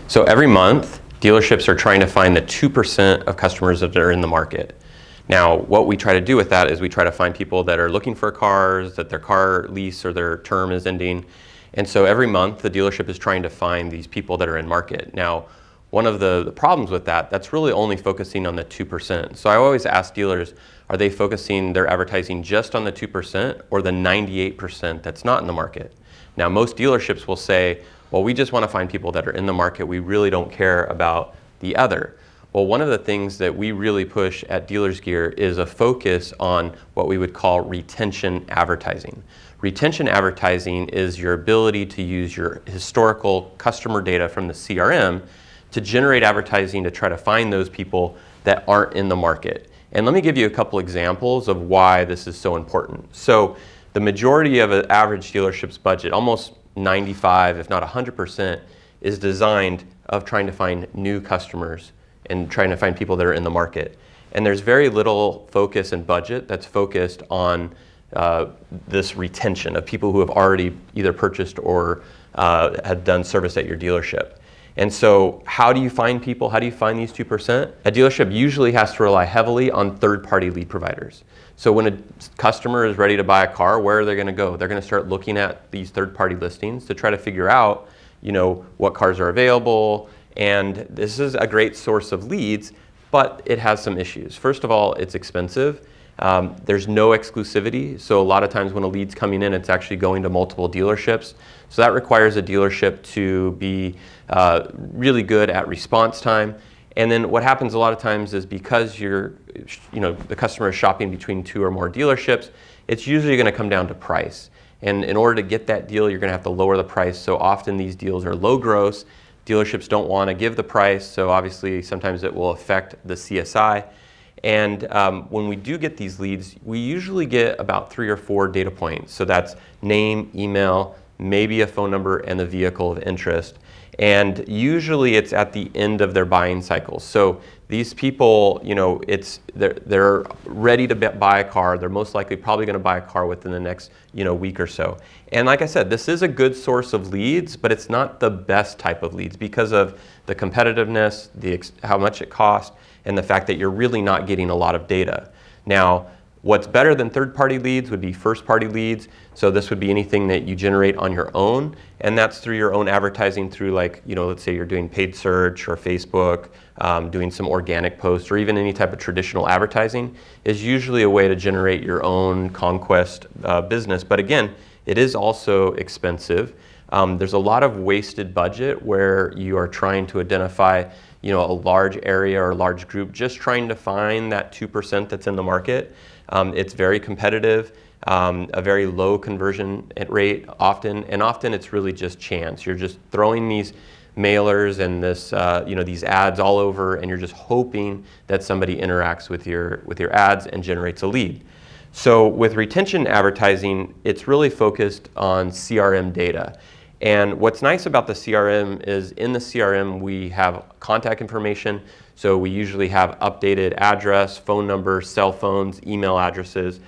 So every month, dealerships are trying to find the 2% of customers that are in the market. Now, what we try to do with that is we try to find people that are looking for cars, that their car lease or their term is ending. And so every month, the dealership is trying to find these people that are in market. Now, one of the problems with that, that's really only focusing on the 2%. So I always ask dealers, are they focusing their advertising just on the 2% or the 98% that's not in the market? Now, most dealerships will say, well, we just want to find people that are in the market. We really don't care about the other. Well, one of the things that we really push at DealersGear is a focus on what we would call retention advertising. Retention advertising is your ability to use your historical customer data from the CRM to generate advertising to try to find those people that aren't in the market. And let me give you a couple examples of why this is so important. So the majority of an average dealership's budget, almost 95, if not 100%, is designed of trying to find new customers and trying to find people that are in the market. And there's very little focus and budget that's focused on this retention of people who have already either purchased or had done service at your dealership. And so how do you find people? How do you find these 2%? A dealership usually has to rely heavily on third-party lead providers. So when a customer is ready to buy a car, where are they going to go? They're going to start looking at these third-party listings to try to figure out, what cars are available. And this is a great source of leads, but it has some issues. First of all, it's expensive. There's no exclusivity. So a lot of times when a lead's coming in, it's actually going to multiple dealerships. So that requires a dealership to be really good at response time. And then what happens a lot of times is because the customer is shopping between 2 or more dealerships, it's usually going to come down to price. And in order to get that deal, you're going to have to lower the price. So often these deals are low gross. Dealerships don't want to give the price. So obviously sometimes it will affect the CSI. And when we do get these leads, we usually get about 3 or 4 data points. So that's name, email, maybe a phone number, and the vehicle of interest. And usually it's at the end of their buying cycle. So these people, they're ready to buy a car. They're most likely probably going to buy a car within the next, week or so. And like I said, this is a good source of leads, but it's not the best type of leads because of the competitiveness, how much it costs, and the fact that you're really not getting a lot of data. Now, what's better than third-party leads would be first-party leads. So this would be anything that you generate on your own, and that's through your own advertising through let's say you're doing paid search or Facebook, doing some organic posts, or even any type of traditional advertising is usually a way to generate your own conquest business. But again, it is also expensive. There's a lot of wasted budget where you are trying to identify a large area or a large group, just trying to find that 2% that's in the market. It's very competitive, a very low conversion rate often, and often it's really just chance. You're just throwing these mailers and these ads all over, and you're just hoping that somebody interacts with your ads and generates a lead. So with retention advertising, it's really focused on CRM data. And what's nice about the CRM is in the CRM we have contact information. So we usually have updated address, phone number, cell phones, email addresses.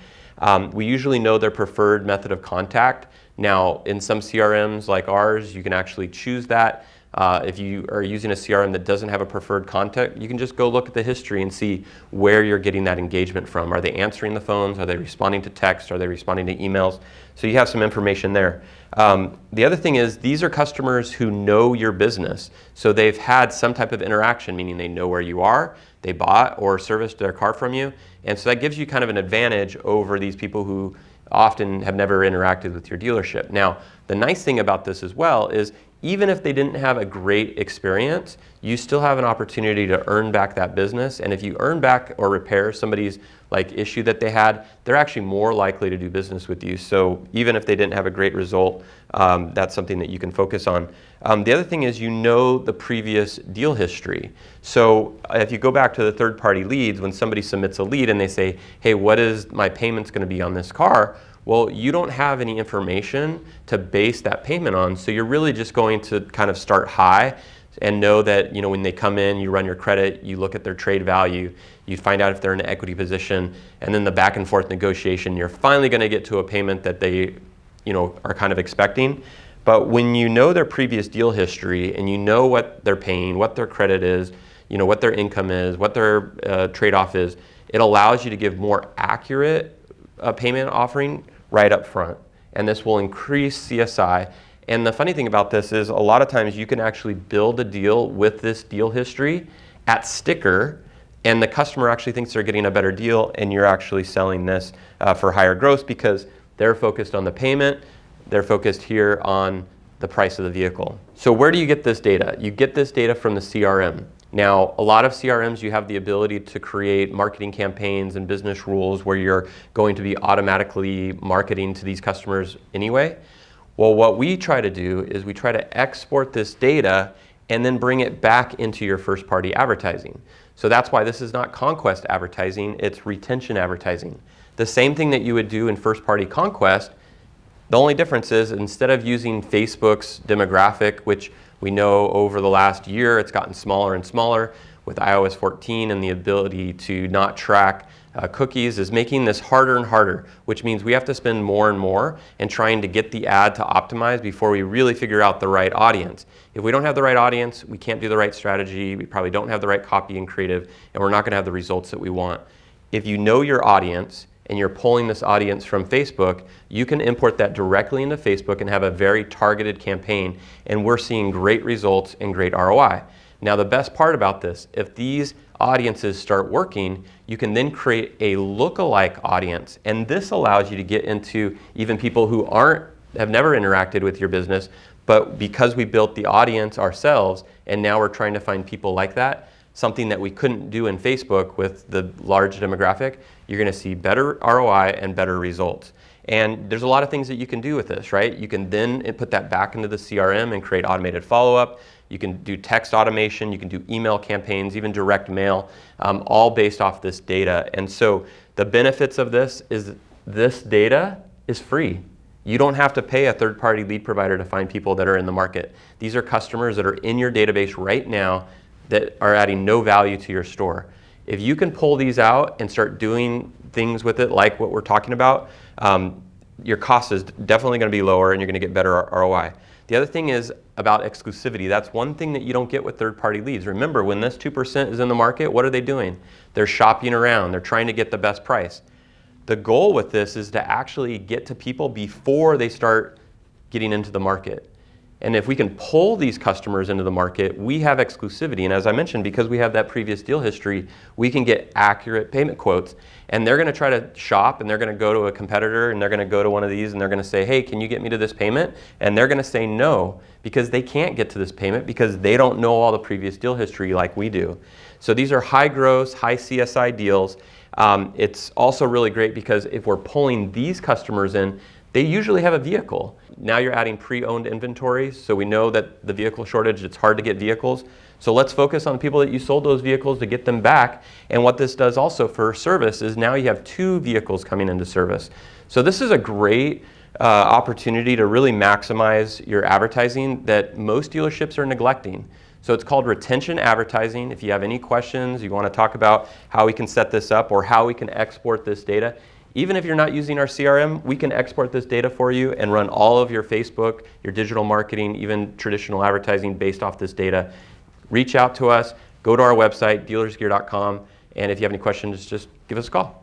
We usually know their preferred method of contact. Now, in some CRMs like ours, you can actually choose that. If you are using a CRM that doesn't have a preferred contact, you can just go look at the history and see where you're getting that engagement from. Are they answering the phones? Are they responding to text? Are they responding to emails? So you have some information there. The other thing is these are customers who know your business. So they've had some type of interaction, meaning they know where you are, they bought or serviced their car from you. And so that gives you kind of an advantage over these people who often have never interacted with your dealership. Now, the nice thing about this as well is even if they didn't have a great experience, you still have an opportunity to earn back that business. And if you earn back or repair somebody's issue that they had, they're actually more likely to do business with you. So even if they didn't have a great result, that's something that you can focus on. The other thing is the previous deal history. So if you go back to the third-party leads, when somebody submits a lead and they say, hey, what is my payments going to be on this car? Well, you don't have any information to base that payment on, so you're really just going to kind of start high and know that when they come in, you run your credit, you look at their trade value, you find out if they're in an equity position, and then the back and forth negotiation, you're finally going to get to a payment that they are kind of expecting. But when you know their previous deal history and you know what they're paying, what their credit is, what their income is, what their trade-off is, it allows you to give more accurate payment offering right up front. And this will increase CSI. And the funny thing about this is a lot of times you can actually build a deal with this deal history at sticker, and the customer actually thinks they're getting a better deal, and you're actually selling this for higher gross because they're focused on the payment. They're focused here on the price of the vehicle. So where do you get this data? You get this data from the CRM. Now, a lot of CRMs, you have the ability to create marketing campaigns and business rules where you're going to be automatically marketing to these customers anyway. Well, what we try to do is we try to export this data and then bring it back into your first-party advertising. So that's why this is not conquest advertising, it's retention advertising. The same thing that you would do in first-party conquest. The only difference is instead of using Facebook's demographic, which we know over the last year it's gotten smaller and smaller with iOS 14 and the ability to not track cookies, is making this harder and harder, which means we have to spend more and more in trying to get the ad to optimize before we really figure out the right audience. If we don't have the right audience, we can't do the right strategy, we probably don't have the right copy and creative, and we're not going to have the results that we want. If you know your audience, and you're pulling this audience from Facebook, you can import that directly into Facebook and have a very targeted campaign, and we're seeing great results and great ROI. Now the best part about this, if these audiences start working, you can then create a lookalike audience, and this allows you to get into even people who have never interacted with your business, but because we built the audience ourselves, and now we're trying to find people like that, something that we couldn't do in Facebook with the large demographic, you're going to see better ROI and better results. And there's a lot of things that you can do with this, right? You can then put that back into the CRM and create automated follow-up. You can do text automation, you can do email campaigns, even direct mail, all based off this data. And so the benefits of this is this data is free. You don't have to pay a third-party lead provider to find people that are in the market. These are customers that are in your database right now that are adding no value to your store. If you can pull these out and start doing things with it like what we're talking about, your cost is definitely going to be lower and you're going to get better ROI. The other thing is about exclusivity. That's one thing that you don't get with third-party leads. Remember, when this 2% is in the market, what are they doing? They're shopping around. They're trying to get the best price. The goal with this is to actually get to people before they start getting into the market. And if we can pull these customers into the market, we have exclusivity. And as I mentioned, because we have that previous deal history, we can get accurate payment quotes. And they're going to try to shop, and they're going to go to a competitor, and they're going to go to one of these, and they're going to say, hey, can you get me to this payment? And they're going to say no, because they can't get to this payment because they don't know all the previous deal history like we do. So these are high gross, high CSI deals. It's also really great because if we're pulling these customers in, they usually have a vehicle. Now you're adding pre-owned inventory, so we know that the vehicle shortage, it's hard to get vehicles. So let's focus on the people that you sold those vehicles to get them back. And what this does also for service is now you have 2 vehicles coming into service. So this is a great opportunity to really maximize your advertising that most dealerships are neglecting. So it's called retention advertising. If you have any questions, you want to talk about how we can set this up or how we can export this data, even if you're not using our CRM, we can export this data for you and run all of your Facebook, your digital marketing, even traditional advertising based off this data. Reach out to us, go to our website, DealersGear.com, and if you have any questions, just give us a call.